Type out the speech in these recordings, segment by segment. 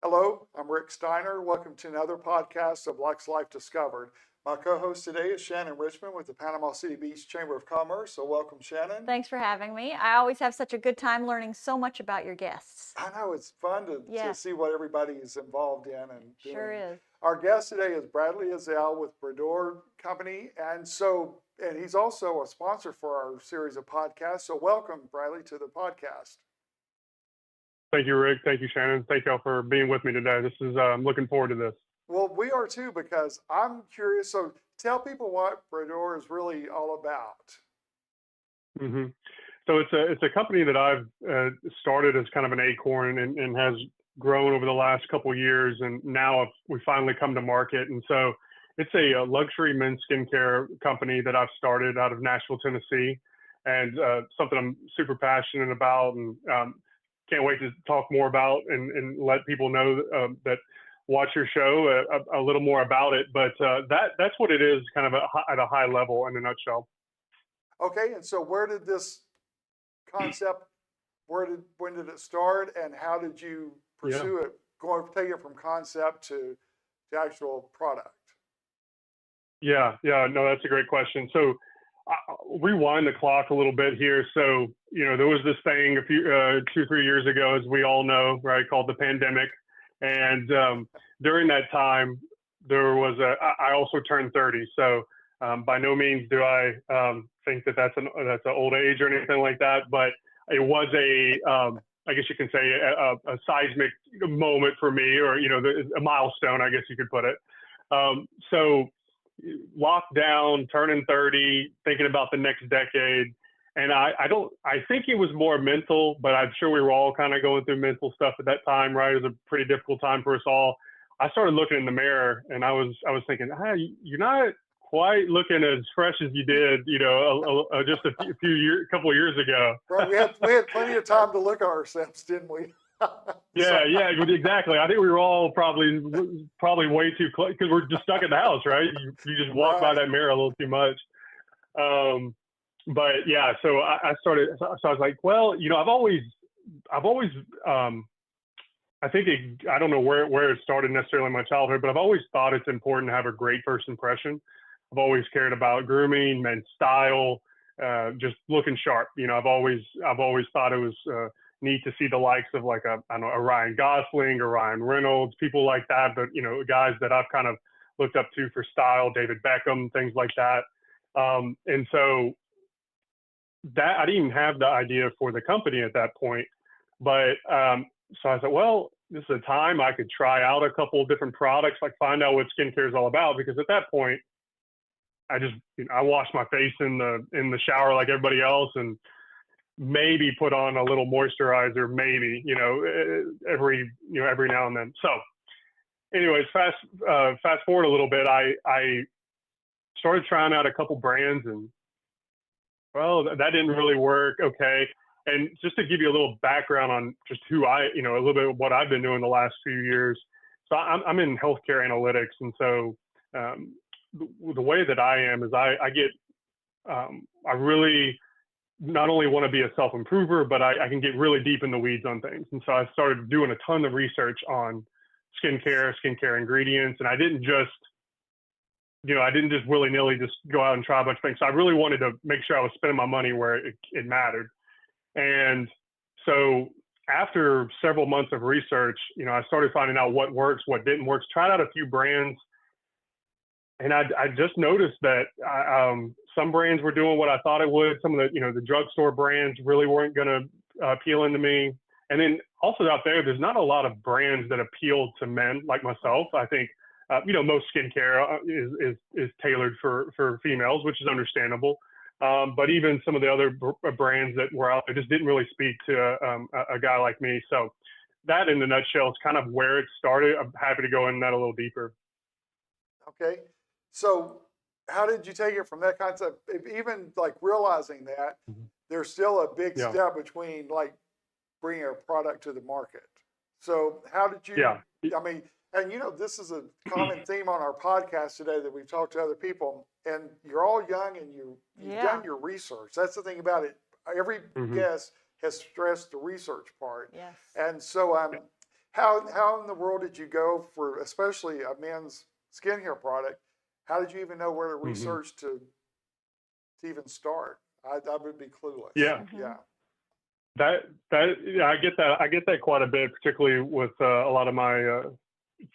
Hello, I'm Rick Steiner. Welcome to another podcast of Luxe Life Discovered. My co-host today is Shannon Richmond with the Panama City Beach Chamber of Commerce. So welcome, Shannon. Thanks for having me. I always have such a good time learning so much about your guests. I know it's fun to Yeah. see what everybody is involved in and doing. Sure is. Our guest today is Bradley Ezell with Bradour Company, and he's also a sponsor for our series of podcasts. So welcome, Bradley, to the podcast. Thank you, Rick. Thank you, Shannon. Thank y'all for being with me today. This is I'm looking forward to this. Well, we are too, because I'm curious. So tell people what Bradour is really all about. hmm So it's a company that I've started as kind of an acorn and has grown over the last couple of years, and now we finally come to market. And so it's a luxury men's skincare company that I've started out of Nashville, Tennessee, and something I'm super passionate about, and can't wait to talk more about and let people know that watch your show a little more about it. But that's what it is, kind of at a high level in a nutshell. Okay, and so where did this concept, when did it start, and how did you pursue it? Take it from concept to actual product. Yeah, no, that's a great question. So rewind the clock a little bit here. So, there was this thing a few, 2-3 years ago, as we all know, right, called the pandemic. And during that time, I also turned 30. So by no means do I think that that's an old age or anything like that. But it was I guess you can say a seismic moment for me, or, a milestone, I guess you could put it. So locked down, turning 30, thinking about the next decade. And I think it was more mental, but I'm sure we were all kind of going through mental stuff at that time, right? It was a pretty difficult time for us all. I started looking in the mirror, and I was thinking, hey, you're not quite looking as fresh as you did, just couple of years ago. Right, we had plenty of time to look at ourselves, didn't we? Yeah, exactly. I think we were all probably way too close, because we're just stuck in the house, right? You just walk by that mirror a little too much. But yeah, so I started. So I was like, well, I've always, I think I don't know where it started necessarily in my childhood, but I've always thought it's important to have a great first impression. I've always cared about grooming, men's style, just looking sharp. I've always thought it was neat to see the likes of like a Ryan Gosling or Ryan Reynolds, people like that, but guys that I've kind of looked up to for style, David Beckham, things like that. And so that I didn't even have the idea for the company at that point, but so I thought, well, this is a time I could try out a couple of different products, like find out what skincare is all about, because at that point, I washed my face in the shower like everybody else, and maybe put on a little moisturizer, maybe, every now and then. So anyways, fast forward a little bit, I started trying out a couple brands, and well, that didn't really work. Okay. And just to give you a little background on just who a little bit of what I've been doing the last few years. So I'm in healthcare analytics. And so the way that I am is I really not only want to be a self-improver, but I can get really deep in the weeds on things. And so I started doing a ton of research on skincare ingredients. And I didn't just willy-nilly just go out and try a bunch of things. So I really wanted to make sure I was spending my money where it mattered. And so after several months of research, I started finding out what works, what didn't work, tried out a few brands. And I just noticed that some brands were doing what I thought it would. Some of the drugstore brands really weren't going to appeal into me. And then also out there's not a lot of brands that appeal to men like myself. I think, most skincare is tailored for females, which is understandable. But even some of the other brands that were out there just didn't really speak to a guy like me. So that, in a nutshell, is kind of where it started. I'm happy to go into that a little deeper. Okay. So how did you take it from that concept? Even like realizing that there's still a big step between like bringing a product to the market. So how did you, I mean, and this is a common theme on our podcast today that we've talked to other people, and you're all young and you've done your research. That's the thing about it. Every guest has stressed the research part. Yes. And so How in the world did you go for, especially a men's skincare product? How did you even know where to research to even start? I would be clueless. Yeah. Yeah. Yeah, I get that quite a bit, particularly with a lot of my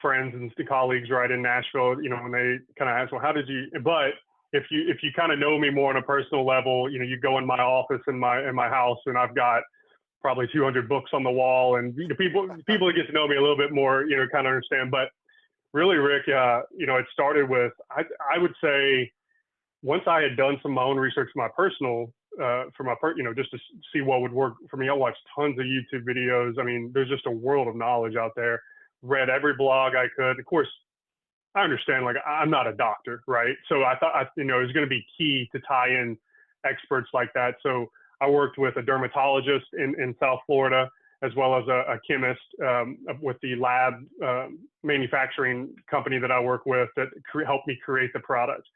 friends and colleagues right in Nashville. You know, when they kind of ask, well, how did you? But if you kind of know me more on a personal level, you know, you go in my office in my house, and I've got probably 200 books on the wall, and you know, people that get to know me a little bit more, you know, kind of understand. But really, Rick, you know, it started with I would say once I had done some of my own research for my personal, you know, just to see what would work for me. I watched tons of YouTube videos. I mean, there's just a world of knowledge out there. Read every blog I could. Of course, I understand, like, I'm not a doctor, right? So I thought, you know, it was going to be key to tie in experts like that. So I worked with a dermatologist in South Florida, as well as a chemist with the lab manufacturing company that I work with that helped me create the product.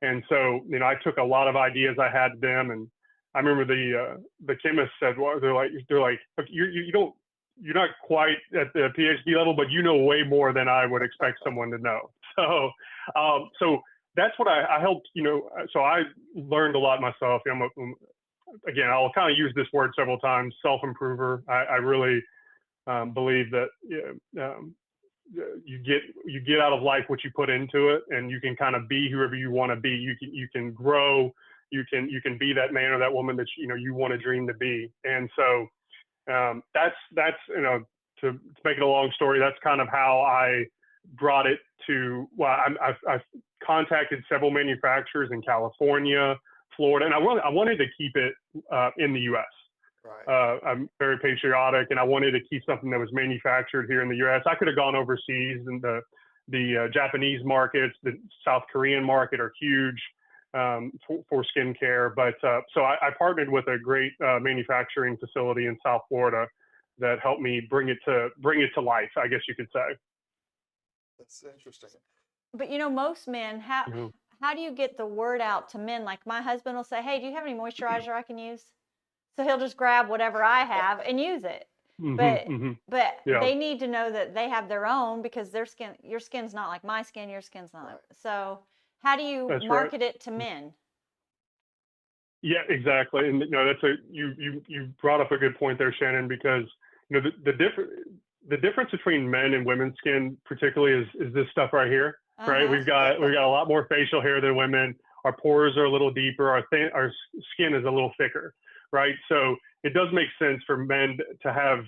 And so, you know, I took a lot of ideas I had to them, and I remember the chemist said, well, they're like, you're not quite at the PhD level, but you know way more than I would expect someone to know. So, so that's what I helped, you know, so I learned a lot myself. Again, I'll kind of use this word several times, self-improver. I really believe that you get out of life what you put into it, and you can kind of be whoever you want to be. You can grow, you can be that man or that woman that you want to dream to be. And so that's you know, to make it a long story, that's kind of how I brought it to. Well, I've contacted several manufacturers in California, Florida, and I wanted to keep it in the U.S. Right. I'm very patriotic, and I wanted to keep something that was manufactured here in the U.S. I could have gone overseas, and the Japanese markets, the South Korean market are huge for skincare. But so I partnered with a great manufacturing facility in South Florida that helped me bring it to life, I guess you could say. That's interesting. But you know, most men, how do you get the word out to men? Like my husband will say, hey, do you have any moisturizer I can use? So he'll just grab whatever I have and use it. But Yeah. they need to know that they have their own, because your skin's not like my skin, your skin's not. Right. So how do you market it to men? Yeah, exactly. And you brought up a good point there, Shannon, because you know the difference between men and women's skin particularly is this stuff right here, right? We've got a lot more facial hair than women. Our pores are a little deeper. Our skin is a little thicker, right? So it does make sense for men to have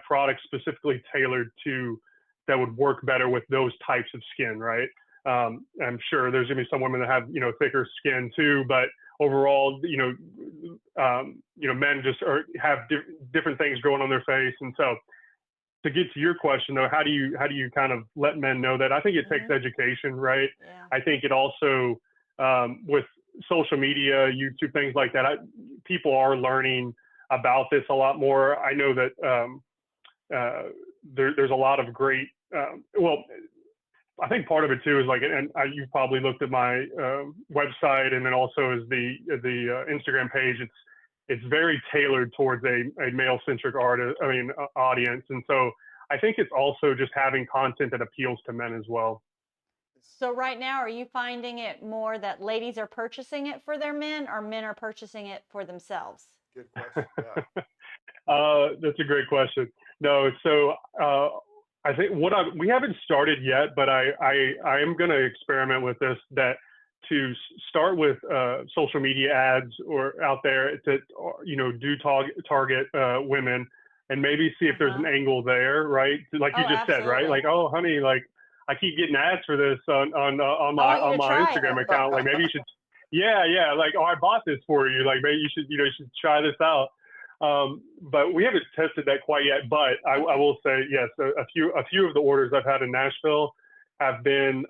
products specifically tailored to that would work better with those types of skin, right? I'm sure there's gonna be some women that have thicker skin too, but overall, men just have different things going on their face. And so, to get to your question though, how do you kind of let men know that? I think it takes education, right? Yeah. I think it also with social media, YouTube, things like that, people are learning about this a lot more. I know that there's a lot of great. I think part of it too is like, and you've probably looked at my website, and then also is the Instagram page. It's very tailored towards a male-centric audience, and so I think it's also just having content that appeals to men as well. So right now, are you finding it more that ladies are purchasing it for their men, or men are purchasing it for themselves? Good question. Yeah. That's a great question. No, so I think we haven't started yet, but I am going to experiment with this, that to start with social media ads or out there that do target women, and maybe see if there's an angle there, right? Like you just said, right? Like, oh, honey, like I keep getting ads for this on my Instagram account. Like maybe you should, yeah, like, oh, I bought this for you. Like maybe you should try this out. But we haven't tested that quite yet. But I will say, yes, a few of the orders I've had in Nashville have been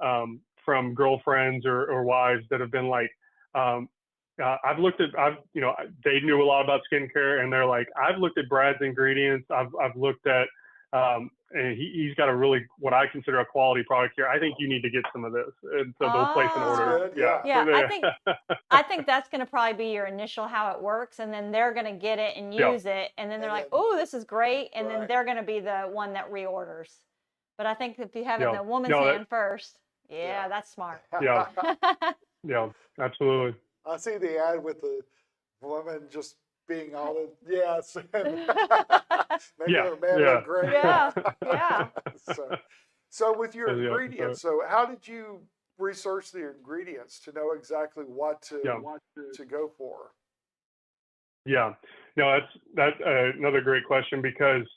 from girlfriends or wives that have been like, they knew a lot about skincare, and they're like, I've looked at Brad's ingredients. I've looked at and he's got a really, what I consider a quality product here. I think you need to get some of this. And so they'll place an Oh. order. Good, yeah. Yeah, So I think that's going to probably be your initial how it works, and then they're going to get it and Yeah. use it, and then they're And like, then- "Oh, this is great," and then Right. they're going to be the one that reorders. But I think if you have it in Yeah. the woman's No, that- hand first, yeah, Yeah. that's smart. Yeah. Yeah, absolutely. I see the ad with the woman just being all the, yes. Making Yeah, her man yeah. look great. Yeah, yeah. So with your Yeah, ingredients, so how did you research the ingredients to know exactly what to go for? Yeah, no, that's another great question, because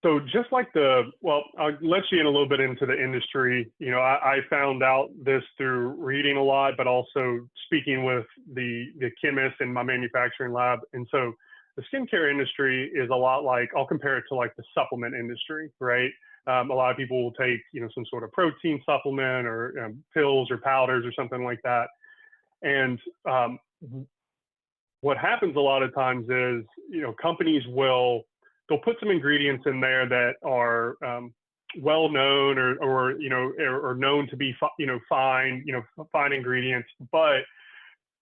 so just like I'll let you in a little bit into the industry. You know, I found out this through reading a lot, but also speaking with the chemist in my manufacturing lab. And so the skincare industry is a lot like, I'll compare it to like the supplement industry, right? A lot of people will take, you know, some sort of protein supplement or pills or powders or something like that. And what happens a lot of times is, you know, companies they'll put some ingredients in there that are well known or you know, or known to be fine ingredients, but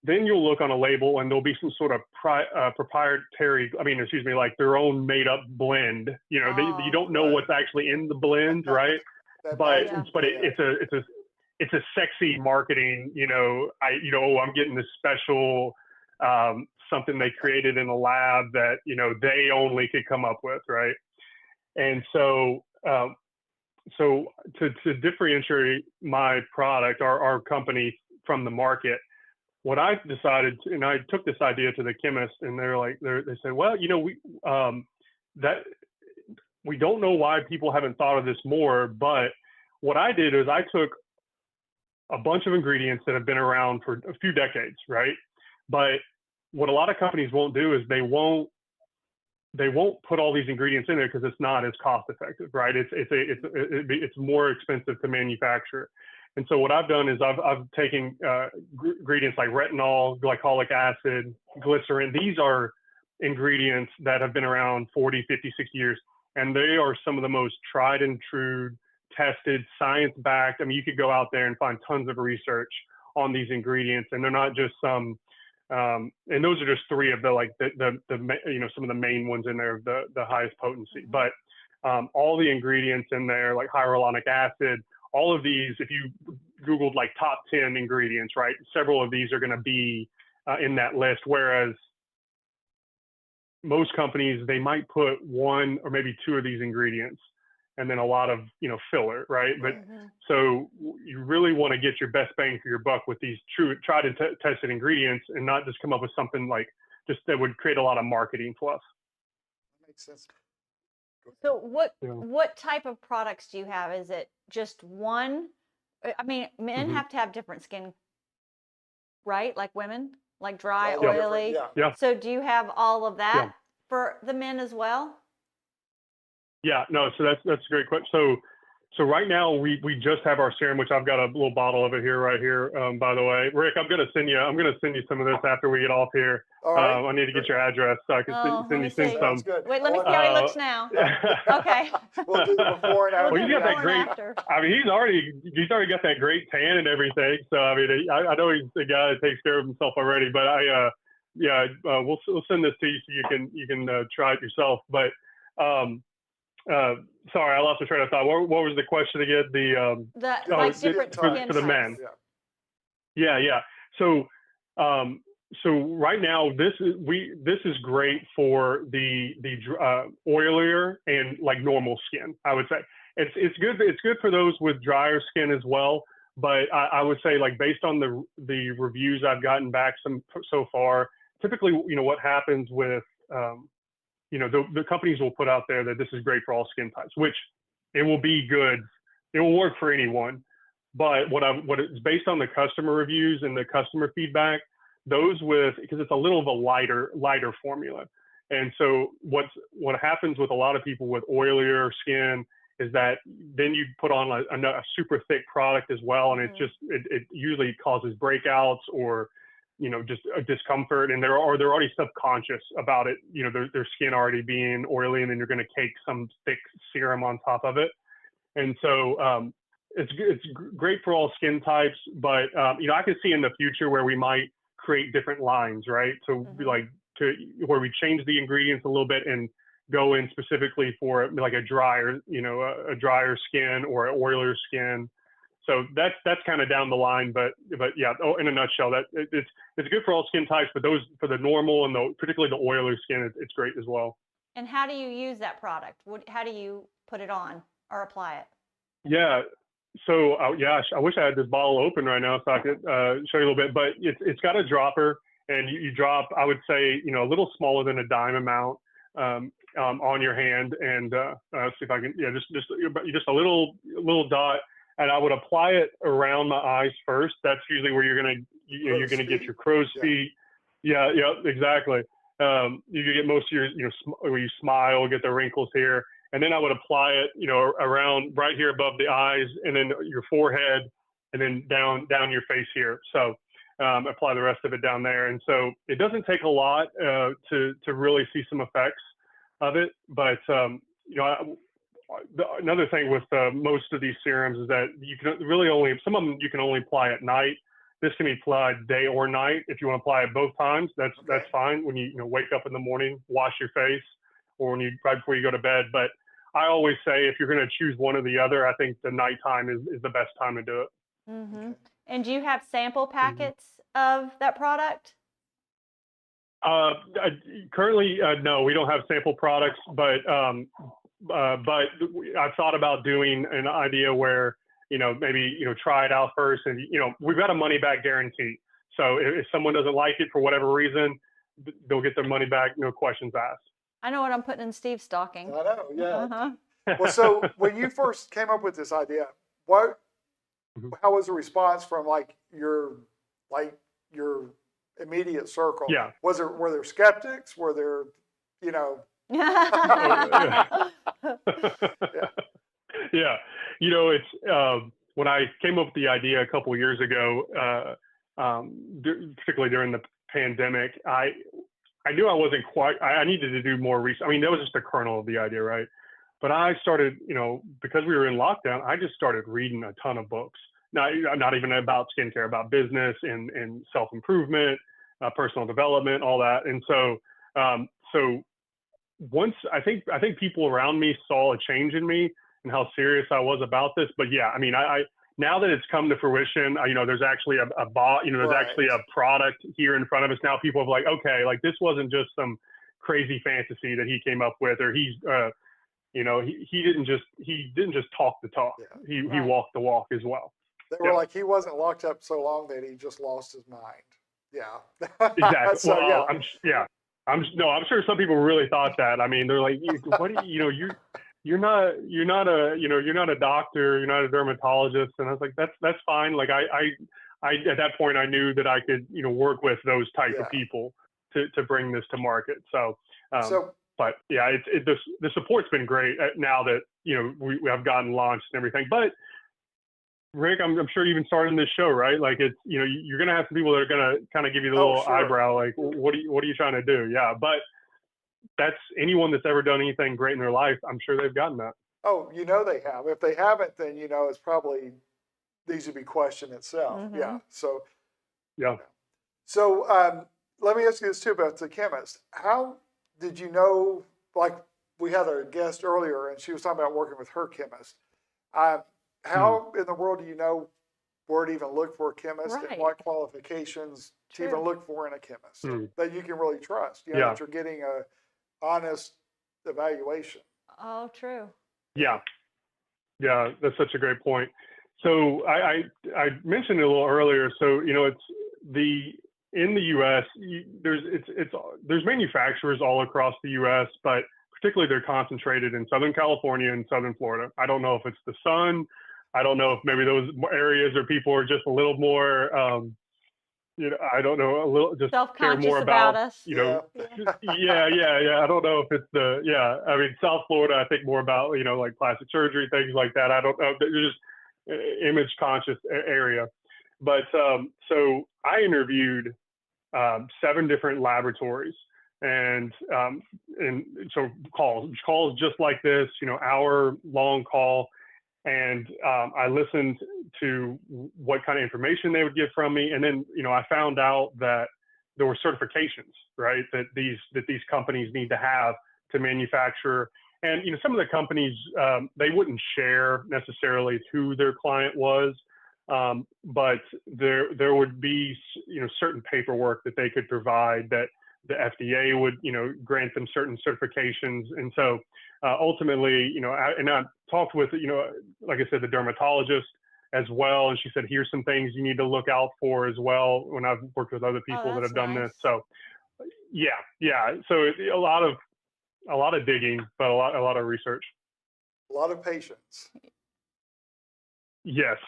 then you'll look on a label and there'll be some sort of proprietary, like their own made up blend. You know, you don't know right. what's actually in the blend, right? but it's a sexy marketing. You know, I'm getting this special something they created in a lab that, you know, they only could come up with, right? And so to differentiate my product, our company, from the market, what I decided, and I took this idea to the chemist, and they said, well, you know, we don't know why people haven't thought of this more, but what I did is I took a bunch of ingredients that have been around for a few decades, right? But what a lot of companies won't do is they won't put all these ingredients in there because it's not as cost effective, right? It's more expensive to manufacture. And so what I've done is I've taken ingredients like retinol, glycolic acid, glycerin. These are ingredients that have been around 40, 50, 60 years, and they are some of the most tried and true, tested, science-backed. I mean, you could go out there and find tons of research on these ingredients, and they're not just some. And those are just three of the some of the main ones in there, the highest potency. But all the ingredients in there, like hyaluronic acid, all of these, if you Googled like top 10 ingredients, right, several of these are going to be in that list. Whereas most companies, they might put one or maybe two of these ingredients, and then a lot of, filler, right? But so you really want to get your best bang for your buck with these tried and tested ingredients, and not just come up with something like just that would create a lot of marketing fluff. That makes sense. So what type of products do you have? Is it just one? I mean, men have to have different skin, right? Like women, like dry, oily. Yeah. So do you have all of that for the men as well? Yeah, no, so that's a great question. So right now we just have our serum, which I've got a little bottle of it right here. By the way, Rick, I'm gonna send you some of this after we get off here. All right. I need to get your address so I can send you some. Sounds good. Wait, let me see how he looks now. Okay. We'll do the before and after. Well, he's got that great. After. I mean, he's already got that great tan and everything. So I mean, I know he's the guy that takes care of himself already. But we'll send this to you so you can try it yourself. But sorry, I lost my train of thought. What was the question again? Different skin for the types. men. Yeah. So right now this is great for the oilier and like normal skin. I would say it's good. It's good for those with drier skin as well. But I would say, like, based on the reviews I've gotten back so far, typically, what happens with the companies will put out there that this is great for all skin types, which it will be good. It will work for anyone. But what it's based on the customer reviews and the customer feedback, because it's a little of a lighter formula. And so what happens with a lot of people with oilier skin is that then you put on a super thick product as well. And it usually causes breakouts or just a discomfort, and they're already subconscious about it, their skin already being oily, and then you're going to cake some thick serum on top of it. And so it's great for all skin types, but I can see in the future where we might create different lines, right? So where we change the ingredients a little bit and go in specifically for like a drier skin or an oilier skin. So that's kind of down the line, but yeah. Oh, in a nutshell, that it's good for all skin types, but those for the normal and particularly the oilier skin, it's great as well. And how do you use that product? How do you put it on or apply it? Yeah. So I wish I had this bottle open right now so I could show you a little bit. But it's got a dropper, and you drop, I would say, a little smaller than a dime amount on your hand, and see if I can. Yeah, just a little dot. And I would apply it around my eyes first. That's usually where you're gonna get your crow's feet. Yeah, exactly. You can get most of your, where you smile, get the wrinkles here, and then I would apply it, around right here above the eyes, and then your forehead, and then down your face here. So apply the rest of it down there. And so it doesn't take a lot to really see some effects of it, but another thing with most of these serums is that you can really some of them you can only apply at night. This can be applied day or night. If you want to apply it both times, that's fine. When you wake up in the morning, wash your face, or right before you go to bed. But I always say if you're going to choose one or the other, I think the nighttime is the best time to do it. Mm-hmm. Okay. And do you have sample packets of that product? Currently, no, we don't have sample products, but I've thought about doing an idea where, maybe, try it out first. And, we've got a money back guarantee. So if someone doesn't like it for whatever reason, they'll get their money back, no questions asked. I know what I'm putting in Steve's stocking. I know, yeah. Well, so when you first came up with this idea, how was the response from your immediate circle? Yeah. Were there skeptics? Were there, Yeah. It's when I came up with the idea a couple of years ago, particularly during the pandemic, I knew I wasn't I needed to do more research. I mean, that was just the kernel of the idea, right? But I started, because we were in lockdown, I just started reading a ton of books. Not even about skincare, about business and self-improvement, personal development, all that. And so once I think people around me saw a change in me and how serious I was about this. But yeah, I mean, I now that it's come to fruition, there's actually a bot, there's actually a product here in front of us. Now people are like, okay, this wasn't just some crazy fantasy that he came up with, or he's, he didn't just talk the talk. Yeah. He walked the walk as well. They were like, he wasn't locked up so long that he just lost his mind. Yeah. Exactly. So, well, I'm sure some people really thought that. I mean, they're like, what do you're not a doctor, you're not a dermatologist. And I was like, that's fine. Like I at that point I knew that I could, work with those type of people to bring this to market. So, but yeah, the support's been great now that, we have gotten launched and everything. But Rick, I'm sure you've been starting this show, right? Like it's, you're going to have some people that are going to kind of give you the little eyebrow, like, what are you trying to do? Yeah. But that's anyone that's ever done anything great in their life. I'm sure they've gotten that. Oh, they have. If they haven't, then, it's probably needs to be questioned itself. Mm-hmm. Yeah. So, yeah. So, let me ask you this too about the chemist. How did you know, we had a guest earlier and she was talking about working with her chemist. How in the world do you know where to even look for a chemist and what qualifications to even look for in a chemist that you can really trust? That you're getting a honest evaluation. Oh, true. Yeah, that's such a great point. So I mentioned it a little earlier. So it's in the U.S. There's manufacturers all across the U.S., but particularly they're concentrated in Southern California and Southern Florida. I don't know if it's the sun. I don't know if maybe those areas or people are just a little more, I don't know, a little just care more about us. Yeah. I don't know if it's I mean, South Florida, I think more about, like plastic surgery, things like that. I don't know. They're just image conscious area. But so I interviewed 7 different laboratories. And so calls just like this, hour-long call. And I listened to what kind of information they would give from me. And then, I found out that there were certifications, right, that these companies need to have to manufacture. And, some of the companies, they wouldn't share necessarily who their client was, but there would be, certain paperwork that they could provide that the FDA would, grant them certain certifications. And so ultimately, I talked with, like I said, the dermatologist as well. And she said, here's some things you need to look out for as well when I've worked with other people that have done this. So yeah. So a lot of digging, but a lot of research. A lot of patience. Yes.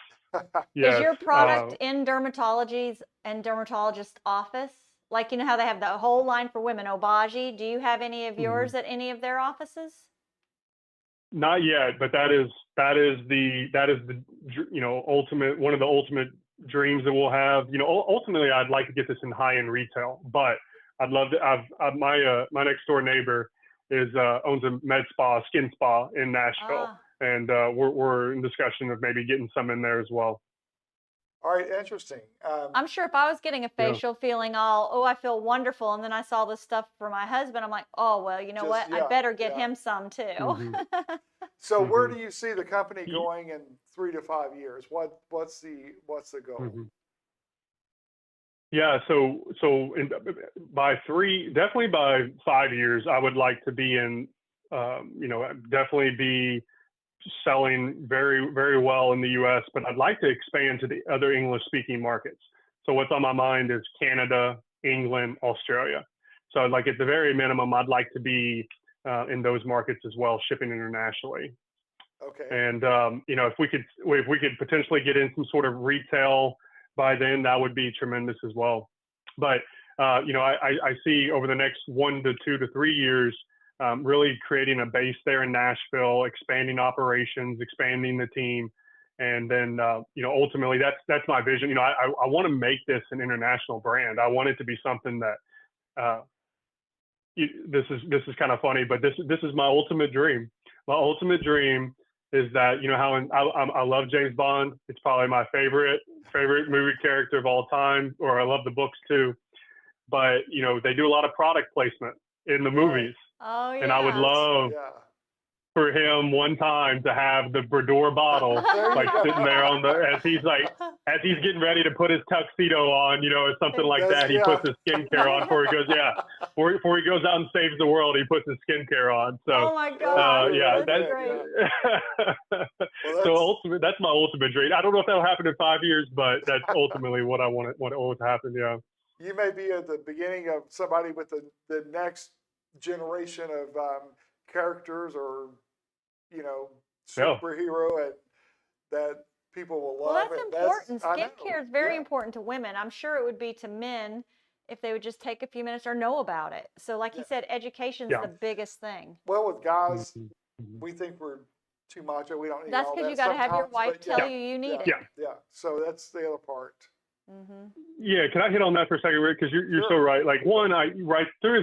Is your product in dermatology's and dermatologist office? Like, how they have the whole line for women, Obagi. Do you have any of yours at any of their offices? Not yet, but that is the ultimate, one of the ultimate dreams that we'll have. Ultimately I'd like to get this in high-end retail, but I'd love to. My next door neighbor owns a skin spa in Nashville, and we're in discussion of maybe getting some in there as well. All right, interesting. I'm sure if I was getting a facial feeling I feel wonderful, and then I saw this stuff for my husband, I'm like, oh, well, what? I better get him some too. So where do you see the company going in 3 to 5 years? What's the goal? Yeah, so definitely by 5 years, I would like to be in, definitely be selling very, very well in the U.S., but I'd like to expand to the other English-speaking markets. So what's on my mind is Canada, England, Australia. So at the very minimum, I'd like to be in those markets as well, shipping internationally. Okay. And if we could potentially get in some sort of retail by then, that would be tremendous as well. But I see over the next 1 to 2 to 3 years, really creating a base there in Nashville, expanding operations, expanding the team. And then, ultimately that's my vision. I want to make this an international brand. I want it to be something that, this is kind of funny, but this is my ultimate dream. My ultimate dream is that, I love James Bond. It's probably my favorite movie character of all time, or I love the books too. But, they do a lot of product placement in the movies. Oh, yeah. And I would love for him one time to have the Bradour bottle sitting there as he's getting ready to put his tuxedo on, or something like that. He puts his skincare on before he goes out and saves the world. He puts his skincare on. So, oh my God, that's great. So that's my ultimate dream. I don't know if that'll happen in 5 years, but that's ultimately what I want to happen. Yeah. You may be at the beginning of somebody with the next generation of characters or superhero that people will love. Well, that's important. Skincare is very important to women. I'm sure it would be to men if they would just take a few minutes or know about it. So like you said, education is the biggest thing. Well, with guys, we think we're too macho. We don't need that's all that. That's because you got to have your wife tell you need it. Yeah. So that's the other part. Yeah, can I hit on that for a second, Rick? Because you're so right. There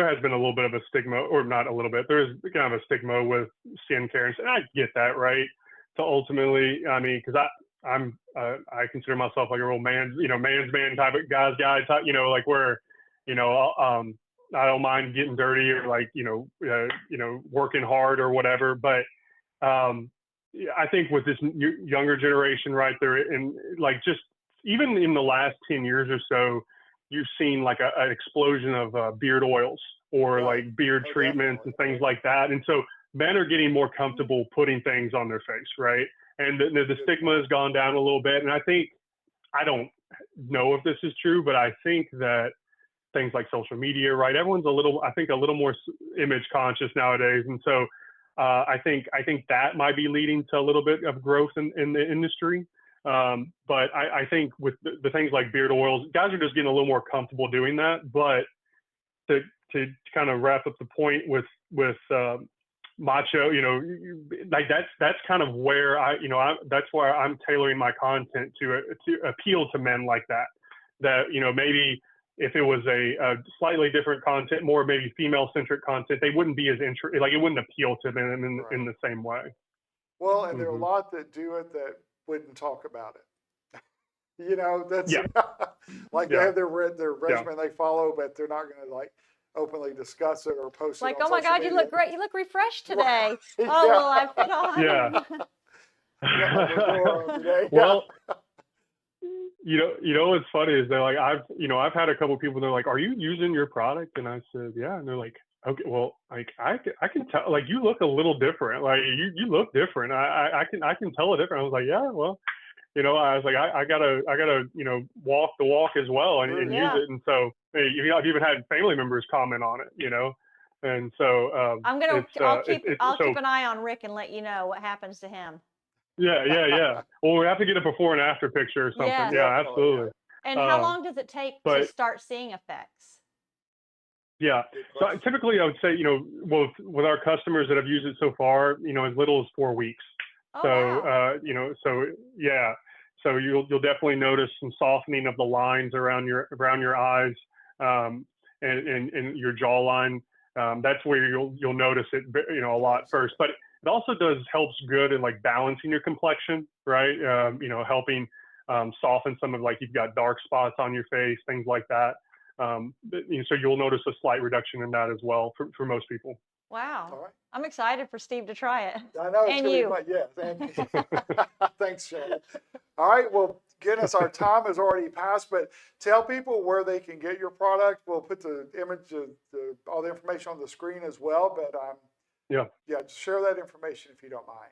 has been a little bit of a stigma, or not a little bit. There is kind of a stigma with skincare, and I get that, right? So ultimately, I mean, because I consider myself like a real man's man type of guy type, where, I don't mind getting dirty or working hard or whatever, but I think with this younger generation, right there, and just even in the last 10 years or so, you've seen an explosion of beard oils or beard treatments and things like that. And so men are getting more comfortable putting things on their face, right? And the stigma has gone down a little bit. And I don't know if this is true, but I think that things like social media, right? Everyone's a little more image conscious nowadays. And so I think that might be leading to a little bit of growth in the industry. But I think with the things like beard oils, guys are just getting a little more comfortable doing that. But to kind of wrap up the point with macho, that's kind of where that's where I'm tailoring my content to appeal to men like that, maybe if it was a slightly different content, more maybe female-centric content, they wouldn't be as like it wouldn't appeal to them in the same way. Well, and there are a lot that do it that wouldn't talk about it. You know, that's like they have their regimen they follow, but they're not going to like openly discuss it or post it. Like, on oh my social God, media. you look great. You look refreshed today. Right. Oh, well, I fit on. Yeah. Got my Bradour on today. Well, you know what's funny is they're like, I've had a couple people, they're like, are you using your product? And I said, yeah. And they're like, okay, well, like I can tell, like you look a little different. Like you look different. I can tell it different. I was like, yeah, well, I was like, I gotta, walk the walk as well and use it. And so, I've even had family members comment on it, and so, I'll keep an eye on Rick and let you know what happens to him. Yeah. Well, we have to get a before and after picture or something. Yes. Yeah, absolutely. And how long does it take to start seeing effects? Yeah. So typically I would say, with our customers that have used it so far, as little as 4 weeks. Oh, So, wow. So you'll definitely notice some softening of the lines around your eyes, and your jawline. That's where you'll notice it, a lot first, but it also helps good in like balancing your complexion, right? Helping soften some of, like, you've got dark spots on your face, things like that. So you'll notice a slight reduction in that as well for most people. Wow. All right. I'm excited for Steve to try it. I know. And you. Thanks, Shannon. All right. Well, goodness, our time has already passed, but tell people where they can get your product. We'll put the image of all the information on the screen as well, but just share that information if you don't mind.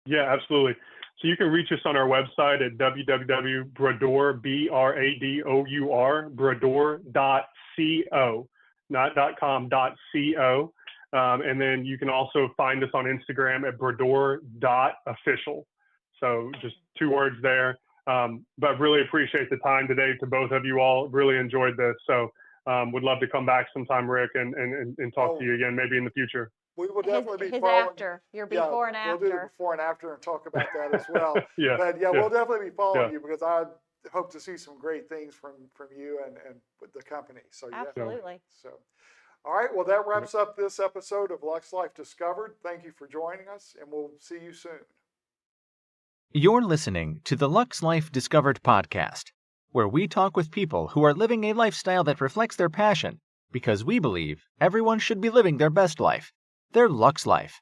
Yeah, absolutely. So you can reach us on our website at www.bradour, BRADOUR, bradour.co, not .com, .co. And then you can also find us on Instagram at bradour.official. So just 2 words there. But really appreciate the time today to both of you all. Really enjoyed this. So would love to come back sometime, Rick, and talk to you again, maybe in the future. We will definitely be following your before and after. We'll do the before and after and talk about that as well. But we'll definitely be following you because I hope to see some great things from you and with the company. So absolutely. So, all right. Well, that wraps up this episode of Luxe Life Discovered. Thank you for joining us, and we'll see you soon. You're listening to the Luxe Life Discovered podcast, where we talk with people who are living a lifestyle that reflects their passion, because we believe everyone should be living their best life, their Luxe Life.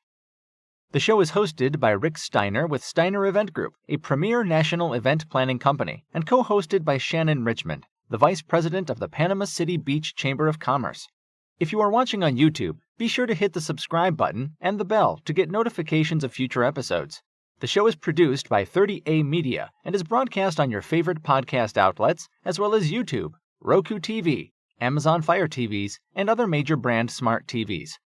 The show is hosted by Rick Steiner with Steiner Event Group, a premier national event planning company, and co-hosted by Shannon Richmond, the Vice President of the Panama City Beach Chamber of Commerce. If you are watching on YouTube, be sure to hit the subscribe button and the bell to get notifications of future episodes. The show is produced by 30A Media and is broadcast on your favorite podcast outlets, as well as YouTube, Roku TV, Amazon Fire TVs, and other major brand smart TVs.